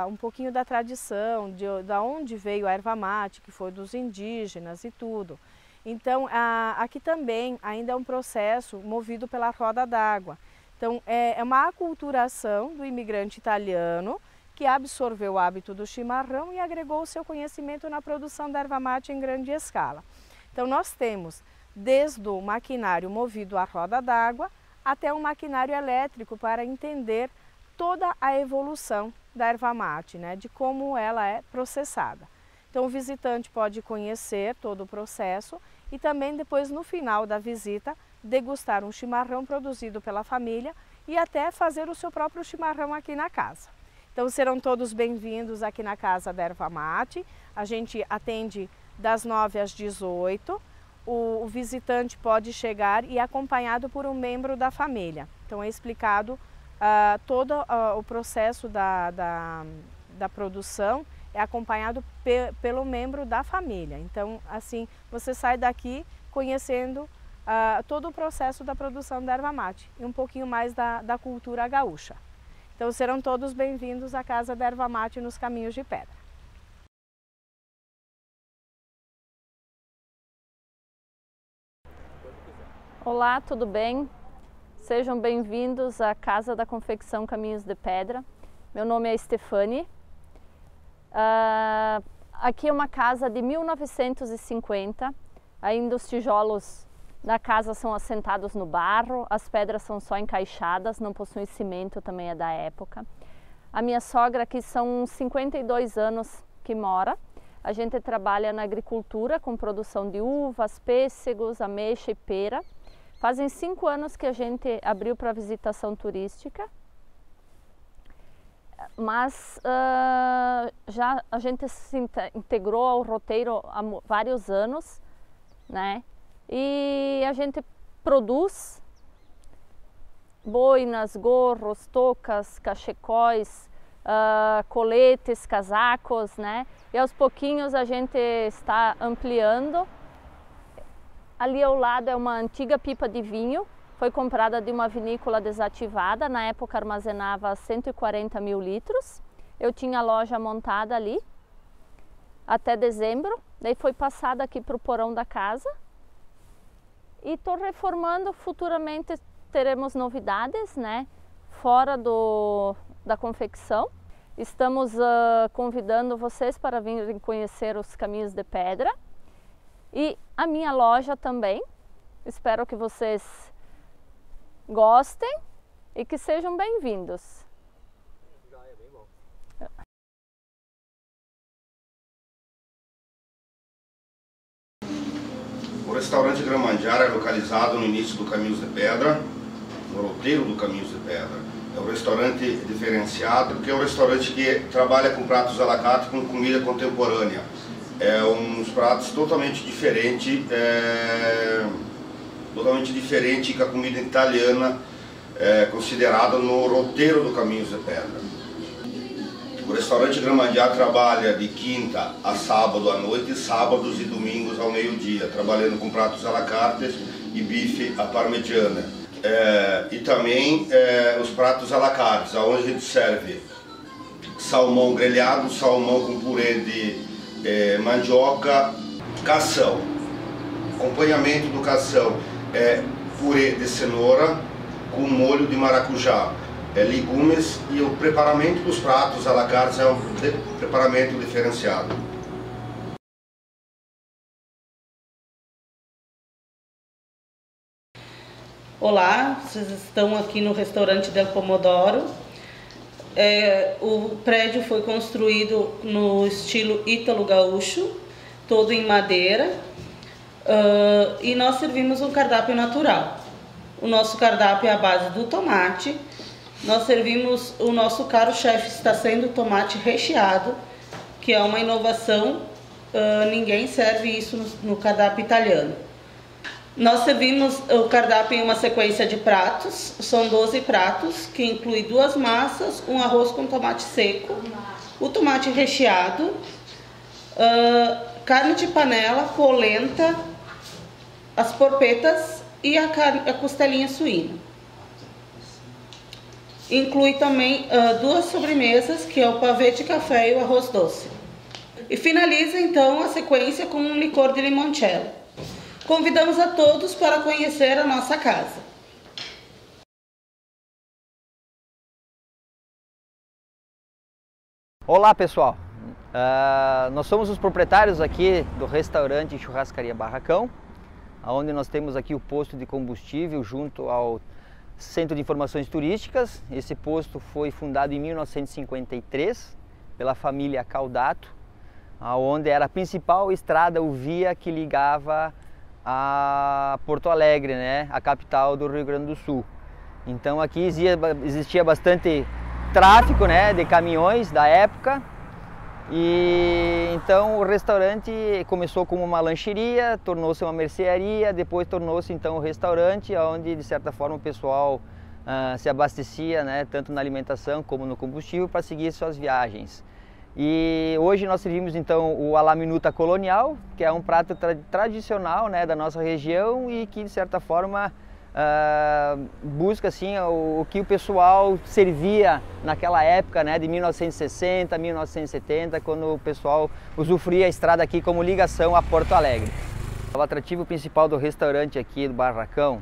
um pouquinho da tradição, de onde veio a erva mate, que foi dos indígenas e tudo. Então aqui também ainda é um processo movido pela roda d'água. Então é uma aculturação do imigrante italiano que absorveu o hábito do chimarrão e agregou o seu conhecimento na produção da erva mate em grande escala. Então nós temos desde o maquinário movido à roda d'água até um maquinário elétrico para entender toda a evolução da erva mate, né, de como ela é processada. Então o visitante pode conhecer todo o processo e também depois no final da visita degustar um chimarrão produzido pela família e até fazer o seu próprio chimarrão aqui na casa. Então serão todos bem-vindos aqui na Casa da Erva Mate. A gente atende das 9 às 18. O visitante pode chegar e acompanhado por um membro da família. Então é explicado todo o processo da produção, é acompanhado pelo membro da família. Então assim você sai daqui conhecendo todo o processo da produção da erva mate e um pouquinho mais da cultura gaúcha. Então serão todos bem-vindos à Casa da Erva Mate nos Caminhos de Pedra. Olá, tudo bem? Sejam bem-vindos à Casa da Confecção Caminhos de Pedra. Meu nome é Stefani. Aqui é uma casa de 1950, ainda os tijolos da casa são assentados no barro, as pedras são só encaixadas, não possuem cimento, também é da época. A minha sogra aqui são 52 anos que mora. A gente trabalha na agricultura com produção de uvas, pêssegos, ameixa e pera. Fazem 5 anos que a gente abriu para visitação turística, mas já a gente se integrou ao roteiro há vários anos, né? E a gente produz boinas, gorros, toucas, cachecóis, coletes, casacos, né? E aos pouquinhos a gente está ampliando. Ali ao lado é uma antiga pipa de vinho, foi comprada de uma vinícola desativada, na época armazenava 140 mil litros. Eu tinha a loja montada ali até dezembro, daí foi passada aqui para o porão da casa. E estou reformando, futuramente teremos novidades, né, fora da confecção. Estamos convidando vocês para virem conhecer os Caminhos de Pedra e a minha loja também. Espero que vocês gostem e que sejam bem-vindos. O restaurante Gran Mangiare é localizado no início do Caminhos de Pedra, no roteiro do Caminhos de Pedra. É um restaurante diferenciado, porque é um restaurante que trabalha com pratos à la carte, com comida contemporânea. É uns pratos totalmente diferentes que a comida italiana considerada no roteiro do Caminhos de Pedra. O restaurante Gran Mangiare trabalha de quinta a sábado à noite, sábados e domingos ao meio-dia, trabalhando com pratos à la carte e bife à parmegiana. E também os pratos à la carte, onde a gente serve salmão grelhado, salmão com purê de mandioca, cação. Acompanhamento do cação é purê de cenoura com molho de maracujá, legumes, e o preparamento dos pratos à la carte é um preparamento diferenciado. Olá, vocês estão aqui no restaurante Del Pomodoro. O prédio foi construído no estilo ítalo-gaúcho, todo em madeira, e nós servimos um cardápio natural. O nosso cardápio é à base do tomate. Nós servimos, o nosso caro-chefe está sendo tomate recheado, que é uma inovação, ninguém serve isso no cardápio italiano. Nós servimos o cardápio em uma sequência de pratos, são 12 pratos, que inclui 2 massas, um arroz com tomate seco, o tomate recheado, carne de panela, polenta, as porpetas e a costelinha suína. Inclui também 2 sobremesas, que é o pavê de café e o arroz doce. E finaliza então a sequência com um licor de limoncello. Convidamos a todos para conhecer a nossa casa. Olá pessoal, nós somos os proprietários aqui do restaurante e churrascaria Barracão, onde nós temos aqui o posto de combustível junto ao Centro de Informações Turísticas. Esse posto foi fundado em 1953 pela família Caldato, onde era a principal estrada ou via que ligava a Porto Alegre, né, a capital do Rio Grande do Sul. Então aqui existia bastante tráfego, né, de caminhões da época, e então o restaurante começou como uma lancheria, tornou-se uma mercearia, depois tornou-se então um restaurante, onde de certa forma o pessoal se abastecia, né, tanto na alimentação como no combustível para seguir suas viagens. E hoje nós servimos então o à la minuta colonial, que é um prato tradicional, né, da nossa região e que de certa forma busca assim o que o pessoal servia naquela época, né, de 1960, 1970, quando o pessoal usufruía a estrada aqui como ligação a Porto Alegre. O atrativo principal do restaurante aqui do Barracão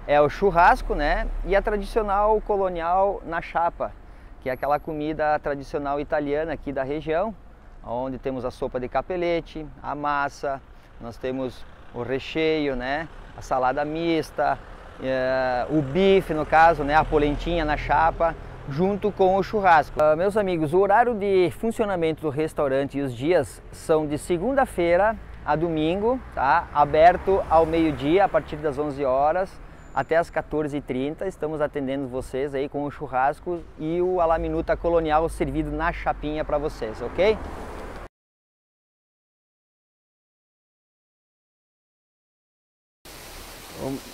é o churrasco, né, e a tradicional colonial na chapa, que é aquela comida tradicional italiana aqui da região, onde temos a sopa de capelete, a massa, nós temos o recheio, né, a salada mista, o bife no caso, né, a polentinha na chapa, junto com o churrasco. Meus amigos, o horário de funcionamento do restaurante e os dias são de segunda-feira a domingo, tá? Aberto ao meio-dia, a partir das 11 horas, até as 14h30, estamos atendendo vocês aí com o churrasco e o à la minuta colonial servido na chapinha para vocês, ok?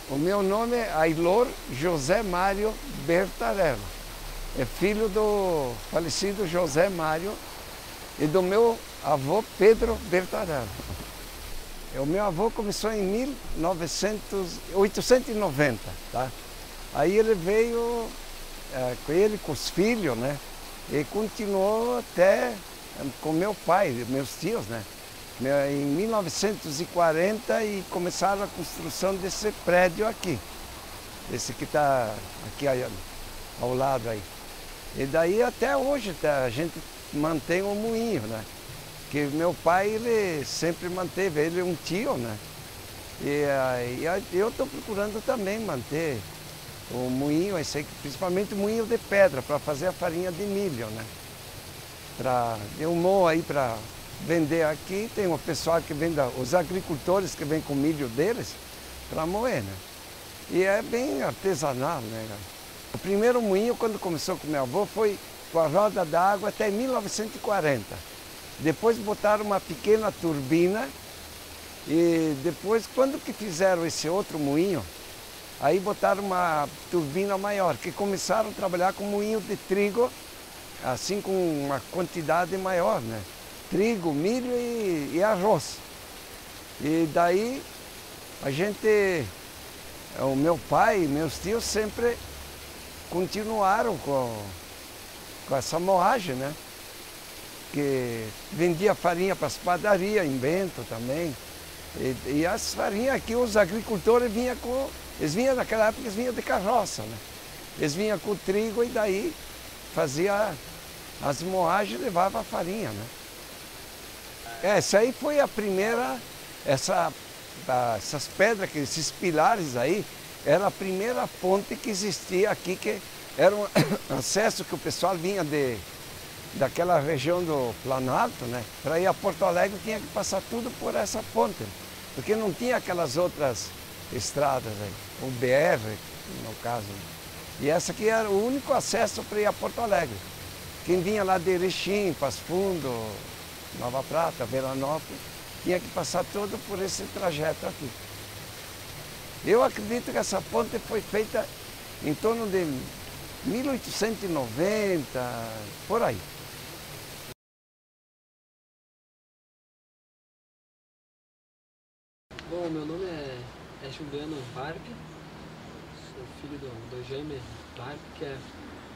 O meu nome é Ailor José Mário Bertarello, é filho do falecido José Mário e do meu avô Pedro Bertarello. O meu avô começou em 1890, tá? Aí ele veio com os filhos, né? E continuou até com meu pai, meus tios, né? Em 1940 e começaram a construção desse prédio aqui. Esse que está aqui ao lado aí. E daí até hoje a gente mantém o moinho, né? Que meu pai, ele sempre manteve, ele é um tio, né? E eu estou procurando também manter o moinho, esse aí, principalmente o moinho de pedra, para fazer a farinha de milho, né? Eu moo aí para vender aqui, tem um pessoal que vende, os agricultores que vêm com milho deles para moer, né? E é bem artesanal, né? O primeiro moinho, quando começou com meu avô, foi com a roda d'água até 1940. Depois botaram uma pequena turbina e depois, quando que fizeram esse outro moinho, aí botaram uma turbina maior, que começaram a trabalhar com moinho de trigo, assim com uma quantidade maior, né? Trigo, milho e arroz. E daí a gente, o meu pai e meus tios sempre continuaram com essa moagem, né? Que vendia farinha para as padarias, em Bento também. E as farinhas aqui, os agricultores vinham com... Eles vinham naquela época, eles vinham de carroça, né? Eles vinham com o trigo e daí fazia as moagens e levava a farinha, né? Essa aí foi a primeira, essas pedras, esses pilares aí, era a primeira ponte que existia aqui, que era um acesso que o pessoal vinha daquela região do Planalto, né? Para ir a Porto Alegre tinha que passar tudo por essa ponte, porque não tinha aquelas outras estradas aí, o BR, no caso. E essa aqui era o único acesso para ir a Porto Alegre. Quem vinha lá de Erechim, Passo Fundo, Nova Prata, Veranópolis, tinha que passar todo por esse trajeto aqui. Eu acredito que essa ponte foi feita em torno de 1890, por aí. Bom, meu nome é Juliano Barb, sou filho do Jaime Barb, que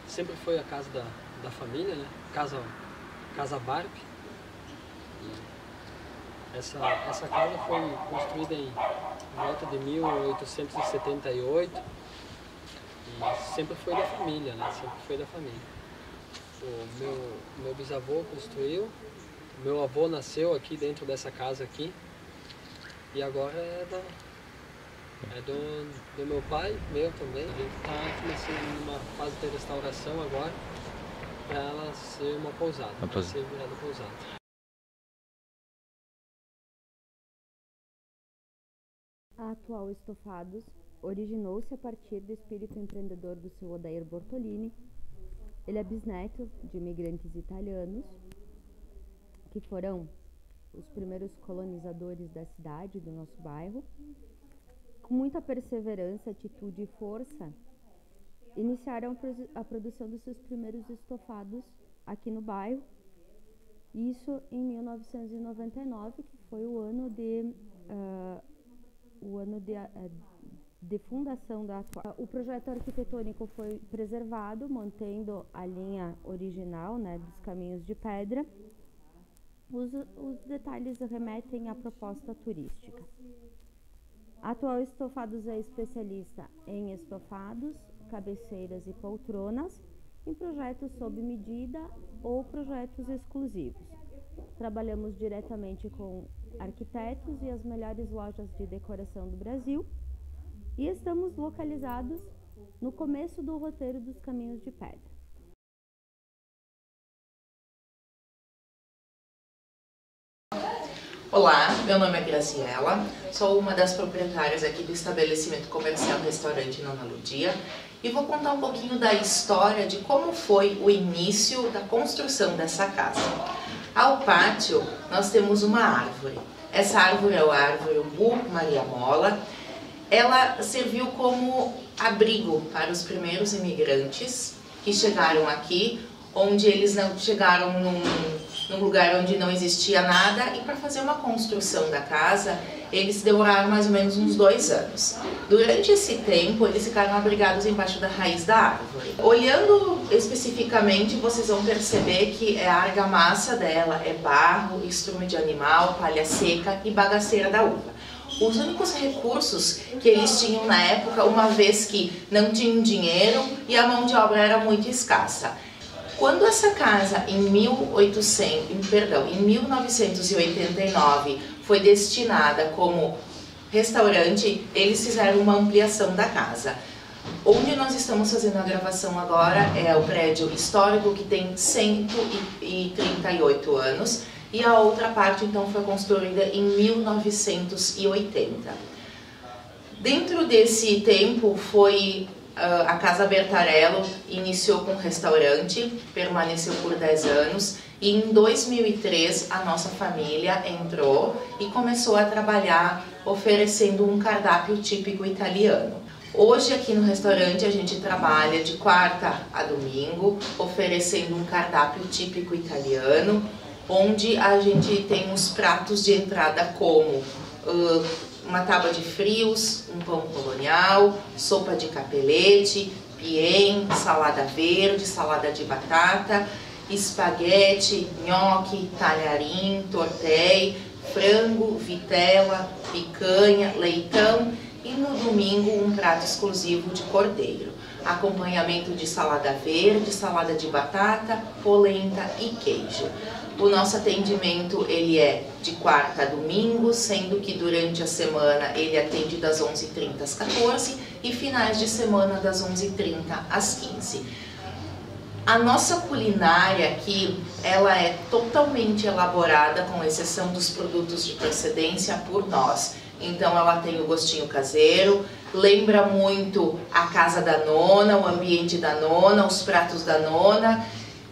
sempre foi a casa da família, né? Casa Barb. Essa casa foi construída em volta de 1878 e sempre foi da família, né? Sempre foi da família. O meu bisavô construiu, meu avô nasceu aqui dentro dessa casa aqui e agora é do meu pai, meu também. A gente está começando numa fase de restauração agora para ela ser uma pousada, para ser virada pousada. A atual Estofados originou-se a partir do espírito empreendedor do seu Odair Bortolini. Ele é bisneto de imigrantes italianos, que foram os primeiros colonizadores da cidade, do nosso bairro. Com muita perseverança, atitude e força, iniciaram a produção dos seus primeiros estofados aqui no bairro. Isso em 1999, que foi o ano de fundação da atual. O projeto arquitetônico foi preservado, mantendo a linha original, né, dos caminhos de pedra. Os detalhes remetem à proposta turística. A atual Estofados é especialista em estofados, cabeceiras e poltronas, em projetos sob medida ou projetos exclusivos. Trabalhamos diretamente com arquitetos e as melhores lojas de decoração do Brasil e estamos localizados no começo do roteiro dos Caminhos de Pedra. Olá, meu nome é Graciela, sou uma das proprietárias aqui do estabelecimento comercial Restaurante Nona Ludia e vou contar um pouquinho da história de como foi o início da construção dessa casa. Ao pátio nós temos uma árvore. Essa árvore é a árvore Umbu Maria Mola. Ela serviu como abrigo para os primeiros imigrantes que chegaram aqui, onde eles não chegaram num lugar onde não existia nada, e para fazer uma construção da casa, eles demoraram mais ou menos uns 2 anos. Durante esse tempo, eles ficaram abrigados embaixo da raiz da árvore. Olhando especificamente, vocês vão perceber que a argamassa dela é barro, estrume de animal, palha seca e bagaceira da uva. Os únicos recursos que eles tinham na época, uma vez que não tinham dinheiro e a mão de obra era muito escassa. Quando essa casa, em 1989, foi destinada como restaurante, eles fizeram uma ampliação da casa. Onde nós estamos fazendo a gravação agora é o prédio histórico, que tem 138 anos, e a outra parte então foi construída em 1980. Dentro desse tempo foi a Casa Bertarello, iniciou com um restaurante, permaneceu por 10 anos, e em 2003 a nossa família entrou e começou a trabalhar oferecendo um cardápio típico italiano. Hoje aqui no restaurante a gente trabalha de quarta a domingo, oferecendo um cardápio típico italiano, onde a gente tem os pratos de entrada como uma tábua de frios, um pão colonial, sopa de capelete, pien, salada verde, salada de batata, espaguete, nhoque, talharim, tortei, frango, vitela, picanha, leitão e no domingo um prato exclusivo de cordeiro. Acompanhamento de salada verde, salada de batata, polenta e queijo. O nosso atendimento ele é de quarta a domingo, sendo que durante a semana ele atende das 11h30 às 14h e finais de semana das 11h30 às 15h. A nossa culinária aqui, ela é totalmente elaborada, com exceção dos produtos de procedência, por nós. Então ela tem o gostinho caseiro, lembra muito a casa da nona, o ambiente da nona, os pratos da nona.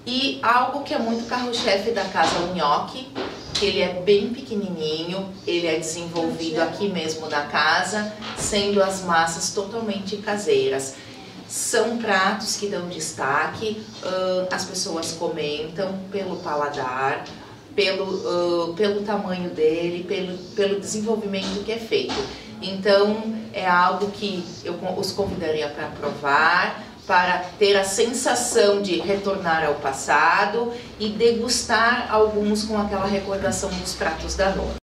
E algo que é muito carro-chefe da casa, o nhoque, que ele é bem pequenininho, ele é desenvolvido aqui mesmo na casa, sendo as massas totalmente caseiras. São pratos que dão destaque, as pessoas comentam pelo paladar, pelo tamanho dele, pelo desenvolvimento que é feito. Então é algo que eu os convidaria para provar, para ter a sensação de retornar ao passado e degustar alguns com aquela recordação dos pratos da nona.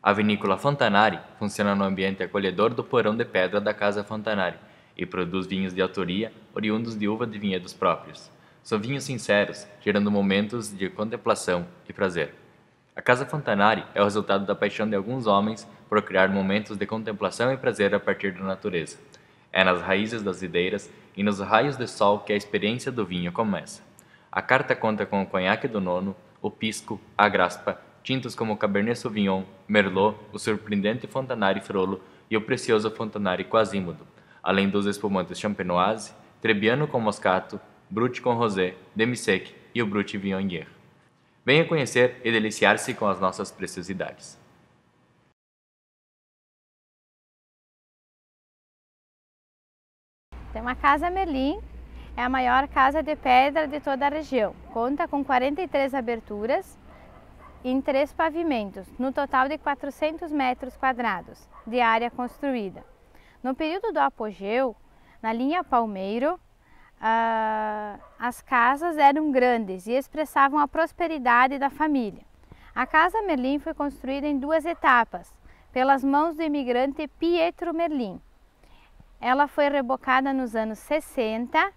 A vinícola Fontanari funciona no ambiente acolhedor do porão de pedra da Casa Fontanari e produz vinhos de autoria oriundos de uva de vinhedos próprios. São vinhos sinceros, gerando momentos de contemplação e prazer. A Casa Fontanari é o resultado da paixão de alguns homens por criar momentos de contemplação e prazer a partir da natureza. É nas raízes das videiras e nos raios de sol que a experiência do vinho começa. A carta conta com o conhaque do nono, o pisco, a graspa, tintos como o Cabernet Sauvignon, Merlot, o surpreendente Fontanari Frollo e o precioso Fontanari Quasimodo, além dos espumantes Champenoise, Trebbiano com Moscato, Brut com Rosé, Demi-Sec e o Brut Viognier. Venha conhecer e deliciar-se com as nossas preciosidades. Então, a Casa Merlin é a maior casa de pedra de toda a região. Conta com 43 aberturas em 3 pavimentos, no total de 400 metros quadrados de área construída. No período do apogeu, na linha Palmeiro, as casas eram grandes e expressavam a prosperidade da família. A Casa Merlin foi construída em 2 etapas, pelas mãos do imigrante Pietro Merlin. Ela foi rebocada nos anos 60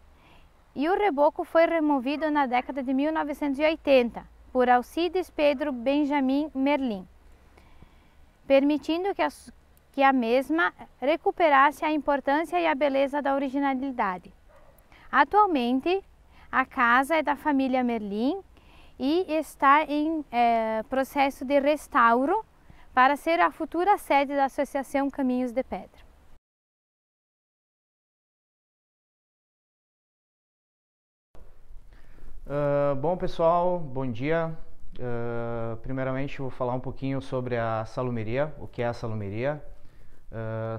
e o reboco foi removido na década de 1980 por Alcides Pedro Benjamin Merlin, permitindo que a mesma recuperasse a importância e a beleza da originalidade. Atualmente, a casa é da família Merlin e está em processo de restauro para ser a futura sede da Associação Caminhos de Pedra. Bom pessoal, bom dia. Primeiramente vou falar um pouquinho sobre a salumeria, o que é a salumeria.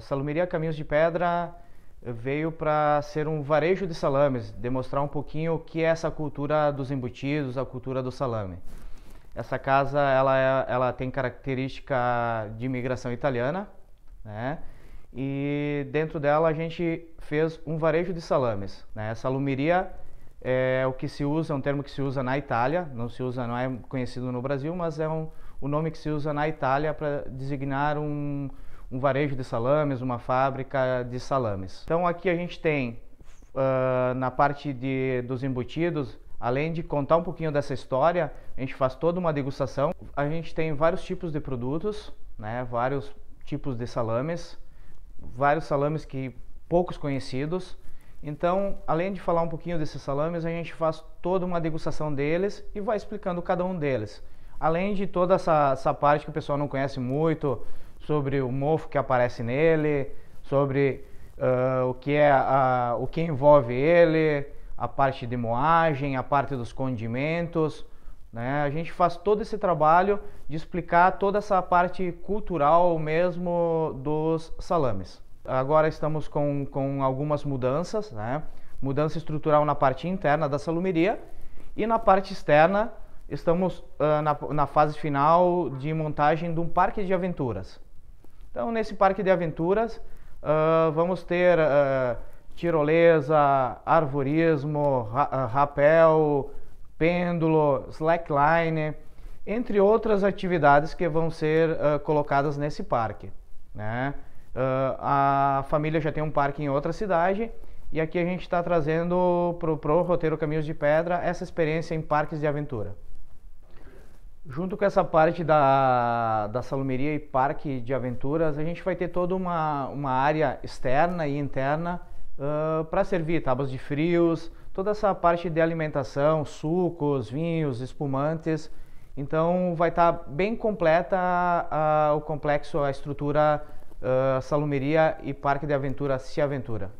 Salumeria Caminhos de Pedra veio para ser um varejo de salames, demonstrar um pouquinho o que é essa cultura dos embutidos, a cultura do salame. Essa casa ela tem característica de imigração italiana, né? E dentro dela a gente fez um varejo de salames, né? Salumeria é o que se usa, um termo que se usa na Itália, não é conhecido no Brasil, mas é o nome que se usa na Itália para designar um varejo de salames, uma fábrica de salames. Então aqui a gente tem, na parte dos embutidos, Além de contar um pouquinho dessa história, a gente faz toda uma degustação. A gente tem vários tipos de produtos, né? Vários tipos de salames, vários salames que poucos conhecidos. Então, além de falar um pouquinho desses salames, a gente faz toda uma degustação deles e vai explicando cada um deles. Além de toda essa parte que o pessoal não conhece muito, sobre o mofo que aparece nele, sobre o que envolve ele, a parte de moagem, a parte dos condimentos, né? A gente faz todo esse trabalho de explicar toda essa parte cultural mesmo dos salames. Agora estamos com algumas mudanças, né? Mudança estrutural na parte interna da salumeria e na parte externa estamos na fase final de montagem de um parque de aventuras. Então, nesse parque de aventuras vamos ter tirolesa, arvorismo, rapel, pêndulo, slackline, entre outras atividades que vão ser colocadas nesse parque, né? A família já tem um parque em outra cidade e aqui a gente está trazendo para o roteiro Caminhos de Pedra essa experiência em parques de aventura. Junto com essa parte da salumeria e parque de aventuras, a gente vai ter toda uma área externa e interna para servir tábuas de frios, toda essa parte de alimentação, sucos, vinhos, espumantes. Então vai estar bem completa o complexo, a estrutura salumeria e parque de aventura Se Aventura.